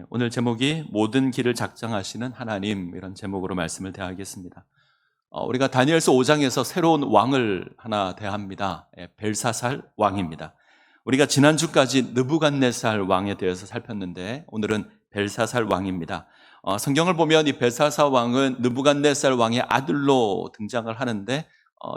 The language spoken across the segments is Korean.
오늘 제목이 모든 길을 작정하시는 하나님, 이런 제목으로 말씀을 대하겠습니다. 우리가 다니엘서 5장에서 새로운 왕을 하나 대합니다. 벨사살 왕입니다. 우리가 지난주까지 느부갓네살 왕에 대해서 살폈는데 오늘은 벨사살 왕입니다. 성경을 보면 이 벨사살 왕은 느부갓네살 왕의 아들로 등장을 하는데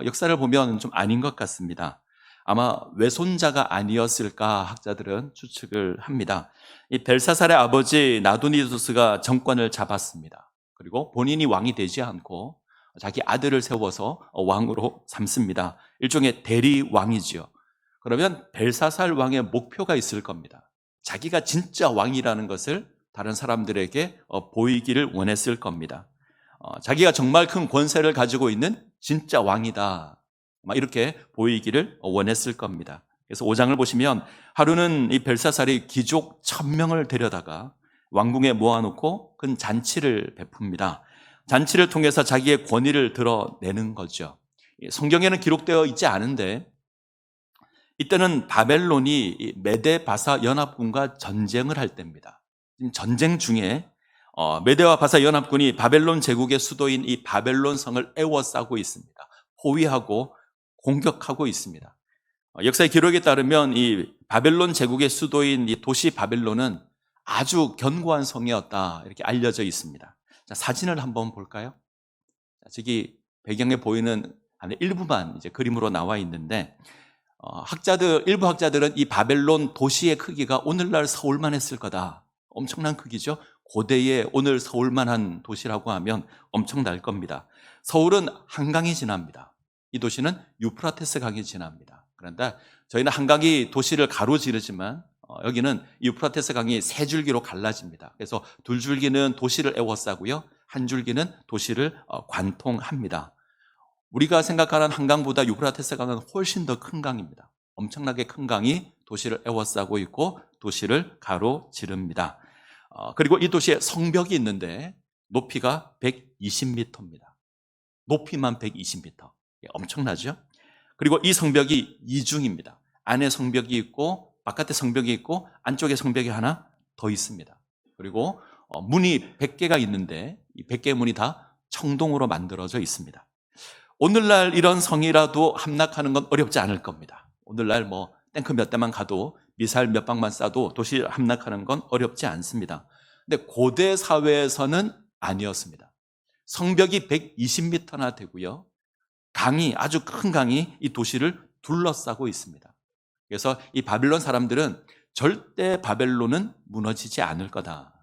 역사를 보면 좀 아닌 것 같습니다. 아마 외손자가 아니었을까 학자들은 추측을 합니다. 이 벨사살의 아버지 나도니두스가 정권을 잡았습니다. 그리고 본인이 왕이 되지 않고 자기 아들을 세워서 왕으로 삼습니다. 일종의 대리 왕이지요. 그러면 벨사살 왕의 목표가 있을 겁니다. 자기가 진짜 왕이라는 것을 다른 사람들에게 보이기를 원했을 겁니다. 자기가 정말 큰 권세를 가지고 있는 진짜 왕이다, 이렇게 보이기를 원했을 겁니다. 그래서 5장을 보시면 하루는 이 벨사살이 귀족 1000명을 데려다가 왕궁에 모아놓고 큰 잔치를 베풉니다. 잔치를 통해서 자기의 권위를 드러내는 거죠. 성경에는 기록되어 있지 않은데 이때는 바벨론이 메데 바사 연합군과 전쟁을 할 때입니다. 전쟁 중에 메데와 바사 연합군이 바벨론 제국의 수도인 이 바벨론 성을 에워싸고 있습니다. 포위하고 공격하고 있습니다. 역사의 기록에 따르면 이 바벨론 제국의 수도인 이 도시 바벨론은 아주 견고한 성이었다, 이렇게 알려져 있습니다. 자, 사진을 한번 볼까요? 저기 배경에 보이는 안에 일부만 이제 그림으로 나와 있는데 일부 학자들은 이 바벨론 도시의 크기가 오늘날 서울만 했을 거다. 엄청난 크기죠. 고대의 오늘 서울만한 도시라고 하면 엄청날 겁니다. 서울은 한강이 지납니다. 이 도시는 유프라테스 강이 지납니다. 그런데 저희는 한강이 도시를 가로지르지만 여기는 유프라테스 강이 세 줄기로 갈라집니다. 그래서 두 줄기는 도시를 에워싸고요, 한 줄기는 도시를 관통합니다. 우리가 생각하는 한강보다 유프라테스 강은 훨씬 더 큰 강입니다. 엄청나게 큰 강이 도시를 에워싸고 있고 도시를 가로지릅니다. 그리고 이 도시에 성벽이 있는데 높이가 120m입니다. 높이만 120m. 엄청나죠? 그리고 이 성벽이 이중입니다. 안에 성벽이 있고 바깥에 성벽이 있고 안쪽에 성벽이 하나 더 있습니다. 그리고 문이 100개가 있는데 이 100개의 문이 다 청동으로 만들어져 있습니다. 오늘날 이런 성이라도 함락하는 건 어렵지 않을 겁니다. 오늘날 탱크 몇 대만 가도 미사일 몇 방만 쏴도 도시 함락하는 건 어렵지 않습니다. 근데 고대 사회에서는 아니었습니다. 성벽이 120m나 되고요, 아주 큰 강이 이 도시를 둘러싸고 있습니다. 그래서 이 바벨론 사람들은 절대 바벨론은 무너지지 않을 거다,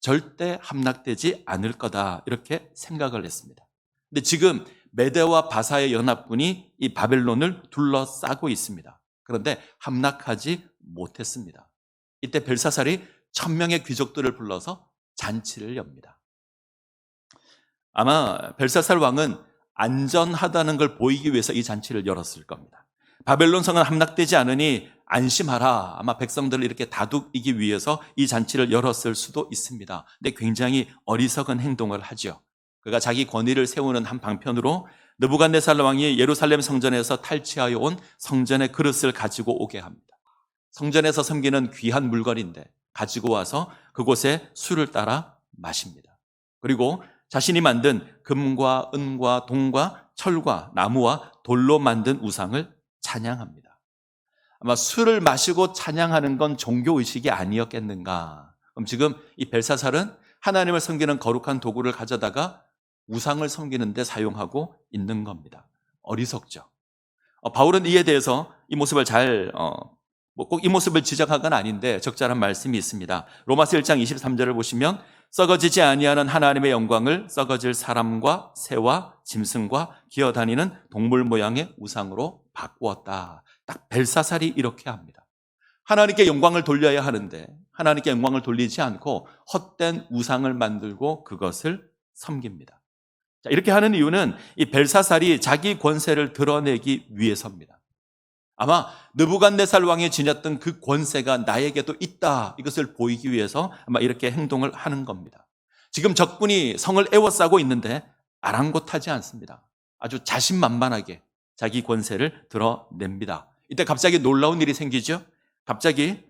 절대 함락되지 않을 거다, 이렇게 생각을 했습니다. 근데 지금 메데와 바사의 연합군이 이 바벨론을 둘러싸고 있습니다. 그런데 함락하지 못했습니다. 이때 벨사살이 1000명의 귀족들을 불러서 잔치를 엽니다. 아마 벨사살 왕은 안전하다는 걸 보이기 위해서 이 잔치를 열었을 겁니다. 바벨론 성은 함락되지 않으니 안심하라, 아마 백성들을 이렇게 다독이기 위해서 이 잔치를 열었을 수도 있습니다. 근데 굉장히 어리석은 행동을 하죠. 그가 자기 권위를 세우는 한 방편으로 느부갓네살 왕이 예루살렘 성전에서 탈취하여 온 성전의 그릇을 가지고 오게 합니다. 성전에서 섬기는 귀한 물건인데 가지고 와서 그곳에 술을 따라 마십니다. 그리고 자신이 만든 금과 은과 동과 철과 나무와 돌로 만든 우상을 찬양합니다. 아마 술을 마시고 찬양하는 건 종교의식이 아니었겠는가. 그럼 지금 이 벨사살은 하나님을 섬기는 거룩한 도구를 가져다가 우상을 섬기는 데 사용하고 있는 겁니다. 어리석죠. 바울은 이에 대해서 이 모습을 꼭 이 모습을 지적한 건 아닌데 적절한 말씀이 있습니다. 로마서 1장 23절을 보시면 썩어지지 아니하는 하나님의 영광을 썩어질 사람과 새와 짐승과 기어다니는 동물 모양의 우상으로 바꾸었다. 딱 벨사살이 이렇게 합니다. 하나님께 영광을 돌려야 하는데 하나님께 영광을 돌리지 않고 헛된 우상을 만들고 그것을 섬깁니다. 자, 이렇게 하는 이유는 이 벨사살이 자기 권세를 드러내기 위해서입니다. 아마 느부갓네살 왕이 지녔던 그 권세가 나에게도 있다, 이것을 보이기 위해서 아마 이렇게 행동을 하는 겁니다. 지금 적군이 성을 에워싸고 있는데 아랑곳하지 않습니다. 아주 자신만만하게 자기 권세를 드러냅니다. 이때 갑자기 놀라운 일이 생기죠. 갑자기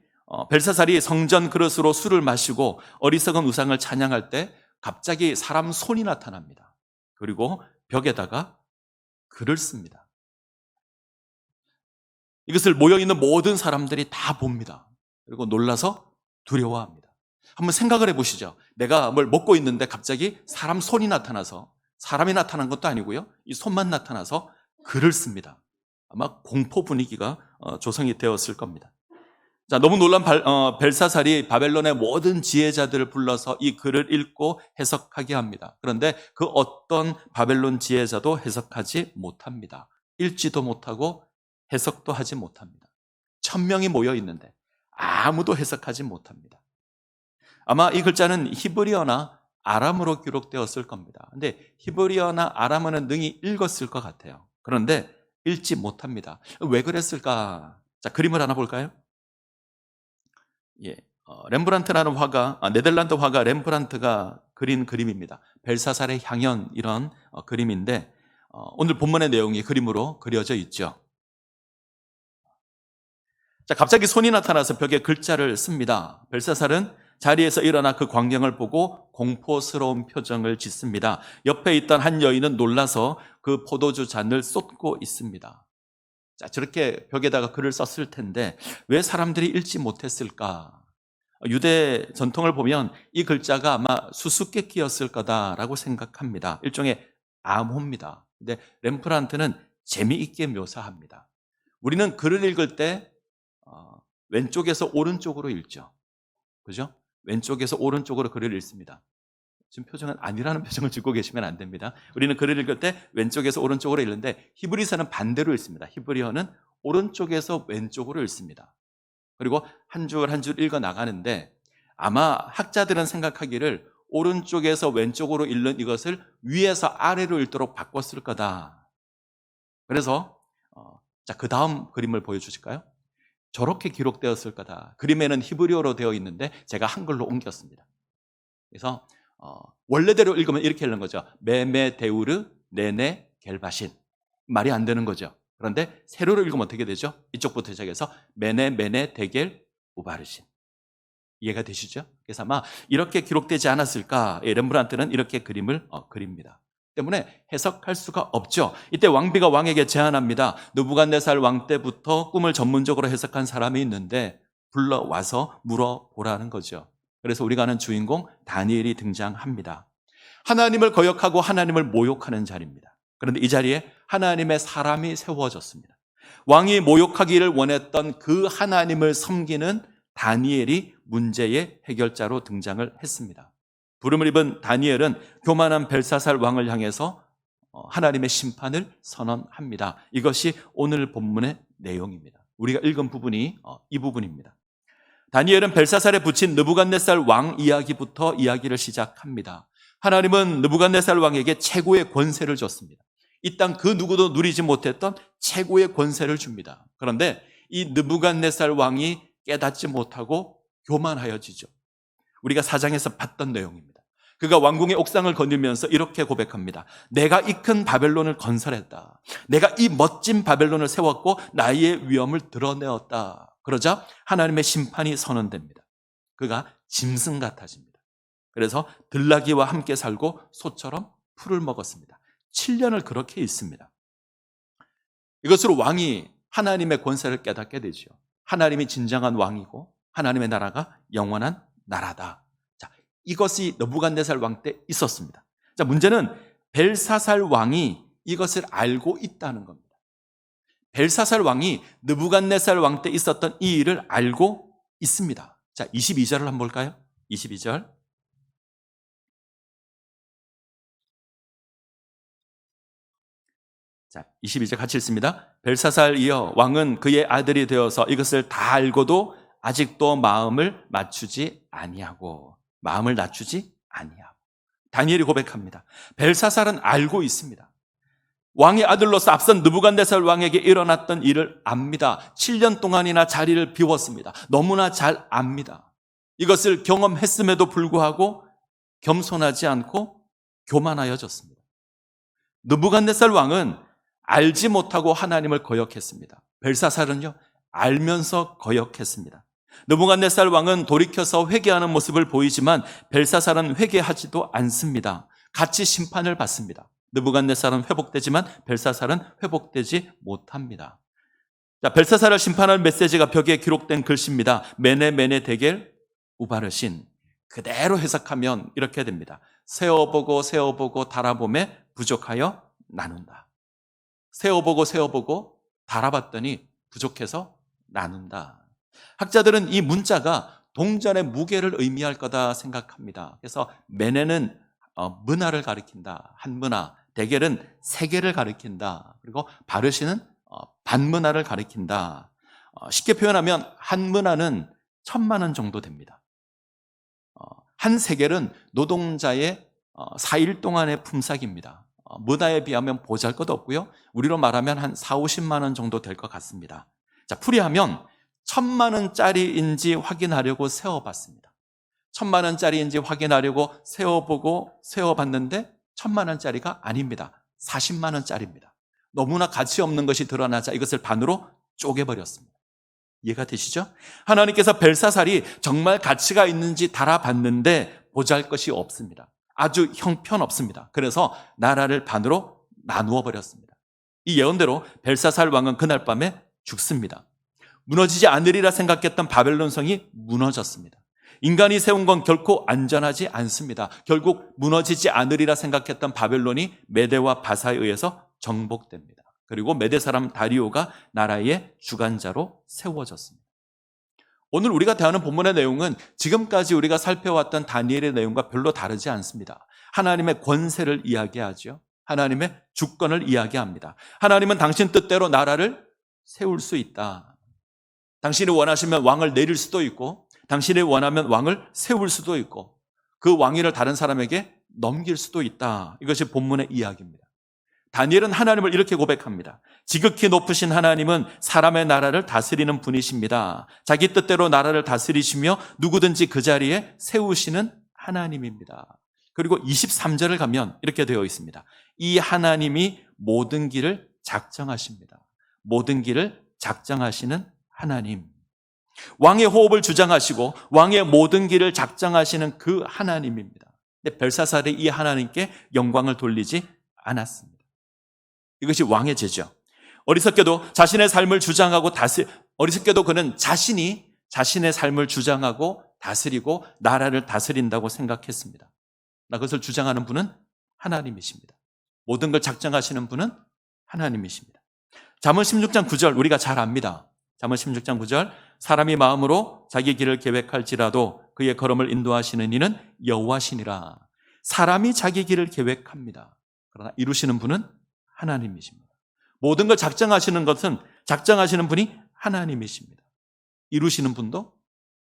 벨사살이 성전 그릇으로 술을 마시고 어리석은 우상을 찬양할 때 갑자기 사람 손이 나타납니다. 그리고 벽에다가 글을 씁니다. 이것을 모여있는 모든 사람들이 다 봅니다. 그리고 놀라서 두려워합니다. 한번 생각을 해보시죠. 내가 뭘 먹고 있는데 갑자기 사람 손이 나타나서, 사람이 나타난 것도 아니고요, 이 손만 나타나서 글을 씁니다. 아마 공포 분위기가 조성이 되었을 겁니다. 자, 너무 놀란 벨사살이 바벨론의 모든 지혜자들을 불러서 이 글을 읽고 해석하게 합니다. 그런데 그 어떤 바벨론 지혜자도 해석하지 못합니다. 읽지도 못하고 해석도 하지 못합니다. 1000명이 모여 있는데 아무도 해석하지 못합니다. 아마 이 글자는 히브리어나 아람어로 기록되었을 겁니다. 근데 히브리어나 아람어는 능히 읽었을 것 같아요. 그런데 읽지 못합니다. 왜 그랬을까? 자, 그림을 하나 볼까요? 예, 렘브란트라는 화가, 네덜란드 화가 렘브란트가 그린 그림입니다. 벨사살의 향연, 이런 그림인데 오늘 본문의 내용이 그림으로 그려져 있죠. 자, 갑자기 손이 나타나서 벽에 글자를 씁니다. 벨사살은 자리에서 일어나 그 광경을 보고 공포스러운 표정을 짓습니다. 옆에 있던 한 여인은 놀라서 그 포도주 잔을 쏟고 있습니다. 자, 저렇게 벽에다가 글을 썼을 텐데 왜 사람들이 읽지 못했을까? 유대 전통을 보면 이 글자가 아마 수수께끼였을 거다라고 생각합니다. 일종의 암호입니다. 근데 렘프란트는 재미있게 묘사합니다. 우리는 글을 읽을 때 왼쪽에서 오른쪽으로 읽죠. 그죠? 왼쪽에서 오른쪽으로 글을 읽습니다. 지금 표정은 아니라는 표정을 짓고 계시면 안 됩니다. 우리는 글을 읽을 때 왼쪽에서 오른쪽으로 읽는데 히브리서는 반대로 읽습니다. 히브리어는 오른쪽에서 왼쪽으로 읽습니다. 그리고 한 줄 한 줄 읽어 나가는데 아마 학자들은 생각하기를 오른쪽에서 왼쪽으로 읽는 이것을 위에서 아래로 읽도록 바꿨을 거다. 그래서 자, 그 다음 그림을 보여주실까요? 저렇게 기록되었을 거다. 그림에는 히브리어로 되어 있는데 제가 한글로 옮겼습니다. 그래서 원래대로 읽으면 이렇게 읽는 거죠. 메메 데우르 네네 겔바신. 말이 안 되는 거죠. 그런데 세로로 읽으면 어떻게 되죠? 이쪽부터 시작해서 메네 메네 데겔 우바르신. 이해가 되시죠? 그래서 아마 이렇게 기록되지 않았을까? 렘브란트는 이렇게 그림을 그립니다. 때문에 해석할 수가 없죠. 이때 왕비가 왕에게 제안합니다. 느부갓네살 왕 때부터 꿈을 전문적으로 해석한 사람이 있는데 불러와서 물어보라는 거죠. 그래서 우리가 아는 주인공 다니엘이 등장합니다. 하나님을 거역하고 하나님을 모욕하는 자리입니다. 그런데 이 자리에 하나님의 사람이 세워졌습니다. 왕이 모욕하기를 원했던 그 하나님을 섬기는 다니엘이 문제의 해결자로 등장을 했습니다. 부름을 입은 다니엘은 교만한 벨사살 왕을 향해서 하나님의 심판을 선언합니다. 이것이 오늘 본문의 내용입니다. 우리가 읽은 부분이 이 부분입니다. 다니엘은 벨사살에 붙인 느부갓네살 왕 이야기부터 이야기를 시작합니다. 하나님은 느부갓네살 왕에게 최고의 권세를 줬습니다. 이 땅 그 누구도 누리지 못했던 최고의 권세를 줍니다. 그런데 이 느부갓네살 왕이 깨닫지 못하고 교만하여지죠. 우리가 사장에서 봤던 내용입니다. 그가 왕궁의 옥상을 거닐면서 이렇게 고백합니다. 내가 이 큰 바벨론을 건설했다. 내가 이 멋진 바벨론을 세웠고 나의 위엄을 드러내었다. 그러자 하나님의 심판이 선언됩니다. 그가 짐승 같아집니다. 그래서 들나귀와 함께 살고 소처럼 풀을 먹었습니다. 7년을 그렇게 있습니다. 이것으로 왕이 하나님의 권세를 깨닫게 되죠. 하나님이 진정한 왕이고 하나님의 나라가 영원한 나라다. 자, 이것이 느부갓네살 왕 때 있었습니다. 자, 문제는 벨사살 왕이 이것을 알고 있다는 겁니다. 벨사살 왕이 느부갓네살 왕 때 있었던 이 일을 알고 있습니다. 자, 22절을 한번 볼까요? 22절. 자, 22절 같이 읽습니다. 벨사살이여 왕은 그의 아들이 되어서 이것을 다 알고도 아직도 마음을 낮추지 아니하고. 다니엘이 고백합니다. 벨사살은 알고 있습니다. 왕의 아들로서 앞선 느부갓네살 왕에게 일어났던 일을 압니다. 7년 동안이나 자리를 비웠습니다. 너무나 잘 압니다. 이것을 경험했음에도 불구하고 겸손하지 않고 교만하여졌습니다. 느부갓네살 왕은 알지 못하고 하나님을 거역했습니다. 벨사살은요, 알면서 거역했습니다. 느부갓네살 왕은 돌이켜서 회개하는 모습을 보이지만 벨사살은 회개하지도 않습니다. 같이 심판을 받습니다. 느부갓네살은 회복되지만 벨사살은 회복되지 못합니다. 자, 벨사살을 심판할 메시지가 벽에 기록된 글씨입니다. 메네 메네 데겔 우바르신. 그대로 해석하면 이렇게 됩니다. 세어보고 세어보고 달아봄에 부족하여 나눈다. 세어보고 세어보고 달아봤더니 부족해서 나눈다. 학자들은 이 문자가 동전의 무게를 의미할 거다 생각합니다. 그래서 메네는 문화를 가리킨다. 한 문화. 데겔은 세계를 가리킨다. 그리고 바르시는 반문화를 가리킨다. 쉽게 표현하면 한 문화는 1,000만 원 정도 됩니다. 한 세겔은 노동자의 4일 동안의 품삯입니다. 문화에 비하면 보잘것 없고요. 우리로 말하면 한 4, 50만 원 정도 될 것 같습니다. 자, 풀이하면 1,000만 원짜리인지 확인하려고 세어봤습니다. 1,000만 원짜리인지 확인하려고 세어보고 세어봤는데 1,000만 원짜리가 아닙니다. 40만 원짜리입니다. 너무나 가치 없는 것이 드러나자 이것을 반으로 쪼개버렸습니다. 이해가 되시죠? 하나님께서 벨사살이 정말 가치가 있는지 달아봤는데 보잘것이 없습니다. 아주 형편없습니다. 그래서 나라를 반으로 나누어 버렸습니다. 이 예언대로 벨사살 왕은 그날 밤에 죽습니다. 무너지지 않으리라 생각했던 바벨론 성이 무너졌습니다. 인간이 세운 건 결코 안전하지 않습니다. 결국 무너지지 않으리라 생각했던 바벨론이 메대와 바사에 의해서 정복됩니다. 그리고 메대 사람 다리오가 나라의 주관자로 세워졌습니다. 오늘 우리가 대하는 본문의 내용은 지금까지 우리가 살펴왔던 다니엘의 내용과 별로 다르지 않습니다. 하나님의 권세를 이야기하죠. 하나님의 주권을 이야기합니다. 하나님은 당신 뜻대로 나라를 세울 수 있다. 당신이 원하시면 왕을 내릴 수도 있고 당신이 원하면 왕을 세울 수도 있고 그 왕위를 다른 사람에게 넘길 수도 있다. 이것이 본문의 이야기입니다. 다니엘은 하나님을 이렇게 고백합니다. 지극히 높으신 하나님은 사람의 나라를 다스리는 분이십니다. 자기 뜻대로 나라를 다스리시며 누구든지 그 자리에 세우시는 하나님입니다. 그리고 23절을 가면 이렇게 되어 있습니다. 이 하나님이 모든 길을 작정하십니다. 모든 길을 작정하시는 하나님. 왕의 호흡을 주장하시고 왕의 모든 길을 작정하시는 그 하나님입니다. 근데 벨사살이 이 하나님께 영광을 돌리지 않았습니다. 이것이 왕의 죄죠. 어리석게도 자신의 삶을 주장하고 어리석게도 그는 자신이 자신의 삶을 주장하고 다스리고 나라를 다스린다고 생각했습니다. 그것을 주장하는 분은 하나님이십니다. 모든 걸 작정하시는 분은 하나님이십니다. 잠언 16장 9절 우리가 잘 압니다. 잠언 16장 9절 사람이 마음으로 자기 길을 계획할지라도 그의 걸음을 인도하시는 이는 여호와시니라. 사람이 자기 길을 계획합니다. 그러나 이루시는 분은 하나님이십니다. 모든 걸 작정하시는 분이 하나님이십니다. 이루시는 분도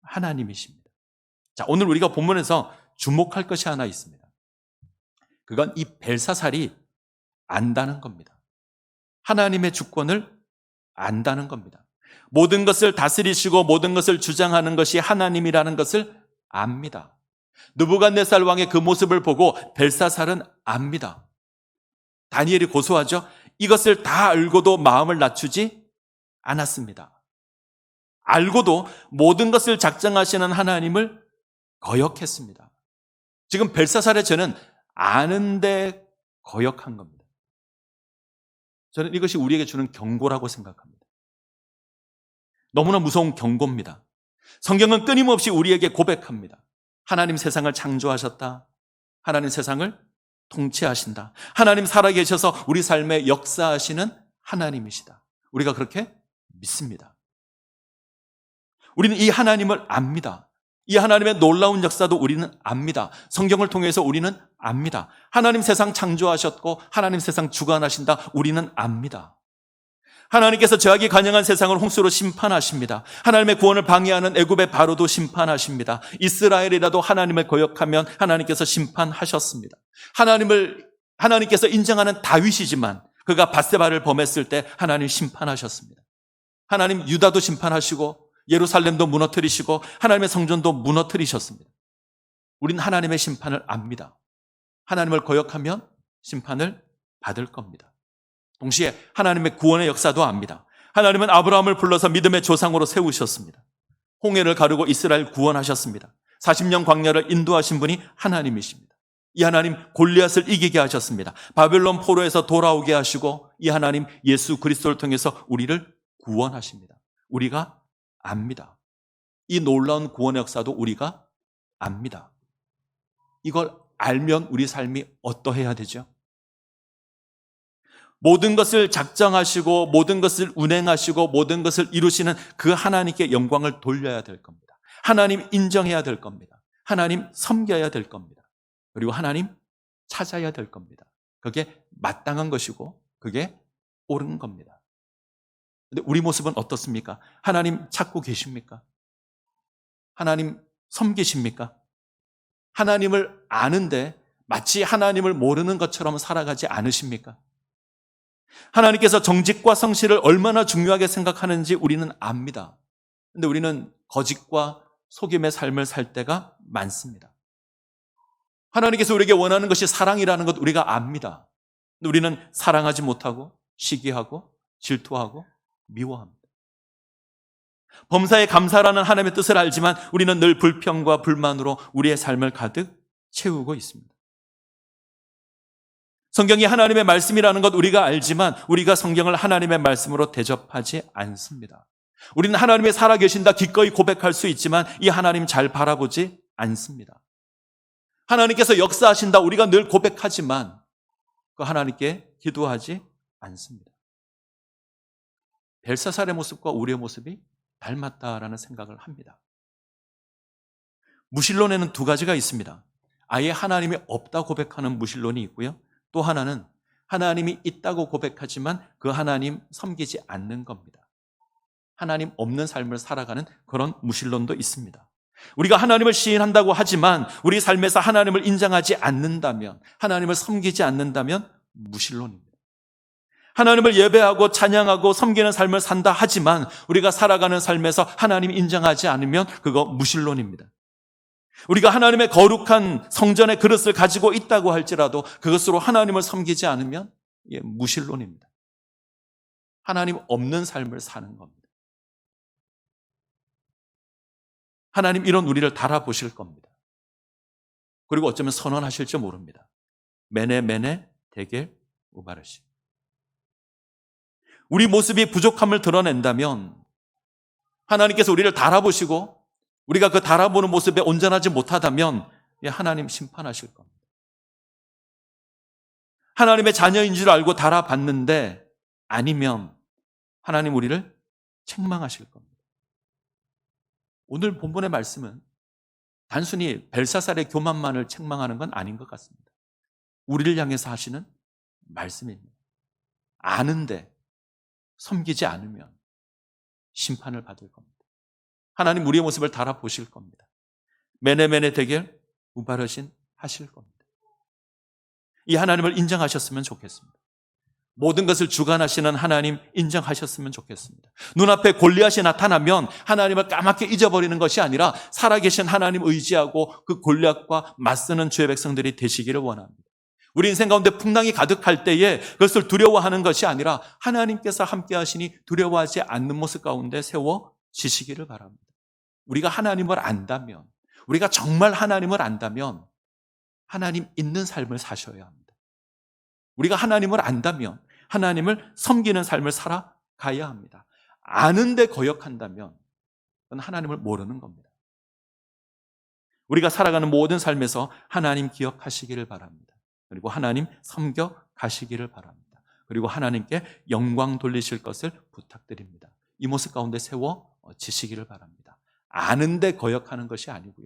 하나님이십니다. 자, 오늘 우리가 본문에서 주목할 것이 하나 있습니다. 그건 이 벨사살이 안다는 겁니다. 하나님의 주권을 안다는 겁니다. 모든 것을 다스리시고 모든 것을 주장하는 것이 하나님이라는 것을 압니다. 느부갓네살 왕의 그 모습을 보고 벨사살은 압니다. 다니엘이 고소하죠. 이것을 다 알고도 마음을 낮추지 않았습니다. 알고도 모든 것을 작정하시는 하나님을 거역했습니다. 지금 벨사살의 죄는 아는데 거역한 겁니다. 저는 이것이 우리에게 주는 경고라고 생각합니다. 너무나 무서운 경고입니다. 성경은 끊임없이 우리에게 고백합니다. 하나님 세상을 창조하셨다. 하나님 세상을 통치하신다. 하나님 살아계셔서 우리 삶에 역사하시는 하나님이시다. 우리가 그렇게 믿습니다. 우리는 이 하나님을 압니다. 이 하나님의 놀라운 역사도 우리는 압니다. 성경을 통해서 우리는 압니다. 하나님 세상 창조하셨고 하나님 세상 주관하신다. 우리는 압니다. 하나님께서 죄악이 간영한 세상을 홍수로 심판하십니다. 하나님의 구원을 방해하는 애굽의 바로도 심판하십니다. 이스라엘이라도 하나님을 거역하면 하나님께서 심판하셨습니다. 하나님께서 인정하는 다윗이지만 그가 밧세바를 범했을 때 하나님 심판하셨습니다. 하나님 유다도 심판하시고 예루살렘도 무너뜨리시고 하나님의 성전도 무너뜨리셨습니다. 우린 하나님의 심판을 압니다. 하나님을 거역하면 심판을 받을 겁니다. 동시에 하나님의 구원의 역사도 압니다. 하나님은 아브라함을 불러서 믿음의 조상으로 세우셨습니다. 홍해를 가르고 이스라엘 구원하셨습니다. 40년 광야를 인도하신 분이 하나님이십니다. 이 하나님 골리앗을 이기게 하셨습니다. 바벨론 포로에서 돌아오게 하시고 이 하나님 예수 그리스도를 통해서 우리를 구원하십니다. 우리가 압니다. 이 놀라운 구원의 역사도 우리가 압니다. 이걸 알면 우리 삶이 어떠해야 되죠? 모든 것을 작정하시고 모든 것을 운행하시고 모든 것을 이루시는 그 하나님께 영광을 돌려야 될 겁니다. 하나님 인정해야 될 겁니다. 하나님 섬겨야 될 겁니다. 그리고 하나님 찾아야 될 겁니다. 그게 마땅한 것이고 그게 옳은 겁니다. 근데 우리 모습은 어떻습니까? 하나님 찾고 계십니까? 하나님 섬기십니까? 하나님을 아는데 마치 하나님을 모르는 것처럼 살아가지 않으십니까? 하나님께서 정직과 성실을 얼마나 중요하게 생각하는지 우리는 압니다. 근데 우리는 거짓과 속임의 삶을 살 때가 많습니다. 하나님께서 우리에게 원하는 것이 사랑이라는 것 우리가 압니다. 근데 우리는 사랑하지 못하고 시기하고 질투하고 미워합니다. 범사에 감사라는 하나님의 뜻을 알지만 우리는 늘 불평과 불만으로 우리의 삶을 가득 채우고 있습니다. 성경이 하나님의 말씀이라는 것 우리가 알지만 우리가 성경을 하나님의 말씀으로 대접하지 않습니다. 우리는 하나님이 살아계신다 기꺼이 고백할 수 있지만 이 하나님 잘 바라보지 않습니다. 하나님께서 역사하신다 우리가 늘 고백하지만 그 하나님께 기도하지 않습니다. 벨사살의 모습과 우리의 모습이 닮았다라는 생각을 합니다. 무신론에는 두 가지가 있습니다. 아예 하나님이 없다 고백하는 무신론이 있고요. 또 하나는 하나님이 있다고 고백하지만 그 하나님 섬기지 않는 겁니다. 하나님 없는 삶을 살아가는 그런 무신론도 있습니다. 우리가 하나님을 시인한다고 하지만 우리 삶에서 하나님을 인정하지 않는다면, 하나님을 섬기지 않는다면 무신론입니다. 하나님을 예배하고 찬양하고 섬기는 삶을 산다 하지만 우리가 살아가는 삶에서 하나님 인정하지 않으면 그거 무신론입니다. 우리가 하나님의 거룩한 성전의 그릇을 가지고 있다고 할지라도 그것으로 하나님을 섬기지 않으면 무신론입니다. 하나님 없는 삶을 사는 겁니다. 하나님 이런 우리를 달아보실 겁니다. 그리고 어쩌면 선언하실지 모릅니다. 메네 메네 데겔 우바르시. 우리 모습이 부족함을 드러낸다면 하나님께서 우리를 달아보시고 우리가 그 달아보는 모습에 온전하지 못하다면 하나님 심판하실 겁니다. 하나님의 자녀인 줄 알고 달아봤는데 아니면 하나님 우리를 책망하실 겁니다. 오늘 본문의 말씀은 단순히 벨사살의 교만만을 책망하는 건 아닌 것 같습니다. 우리를 향해서 하시는 말씀입니다. 아는데 섬기지 않으면 심판을 받을 겁니다. 하나님 우리의 모습을 달아보실 겁니다. 메네메네 대결 우바르신 하실 겁니다. 이 하나님을 인정하셨으면 좋겠습니다. 모든 것을 주관하시는 하나님 인정하셨으면 좋겠습니다. 눈앞에 골리앗이 나타나면 하나님을 까맣게 잊어버리는 것이 아니라 살아계신 하나님 의지하고 그 골리앗과 맞서는 주의 백성들이 되시기를 원합니다. 우리 인생 가운데 풍랑이 가득할 때에 그것을 두려워하는 것이 아니라 하나님께서 함께 하시니 두려워하지 않는 모습 가운데 세워지시기를 바랍니다. 우리가 하나님을 안다면, 우리가 정말 하나님을 안다면 하나님 있는 삶을 사셔야 합니다. 우리가 하나님을 안다면 하나님을 섬기는 삶을 살아가야 합니다. 아는데 거역한다면 그건 하나님을 모르는 겁니다. 우리가 살아가는 모든 삶에서 하나님 기억하시기를 바랍니다. 그리고 하나님 섬겨 가시기를 바랍니다. 그리고 하나님께 영광 돌리실 것을 부탁드립니다. 이 모습 가운데 세워지시기를 바랍니다. 아는데 거역하는 것이 아니고요.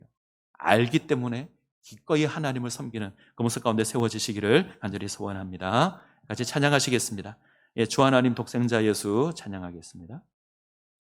알기 때문에 기꺼이 하나님을 섬기는 그 모습 가운데 세워지시기를 간절히 소원합니다. 같이 찬양하시겠습니다. 주 하나님 독생자 예수 찬양하겠습니다.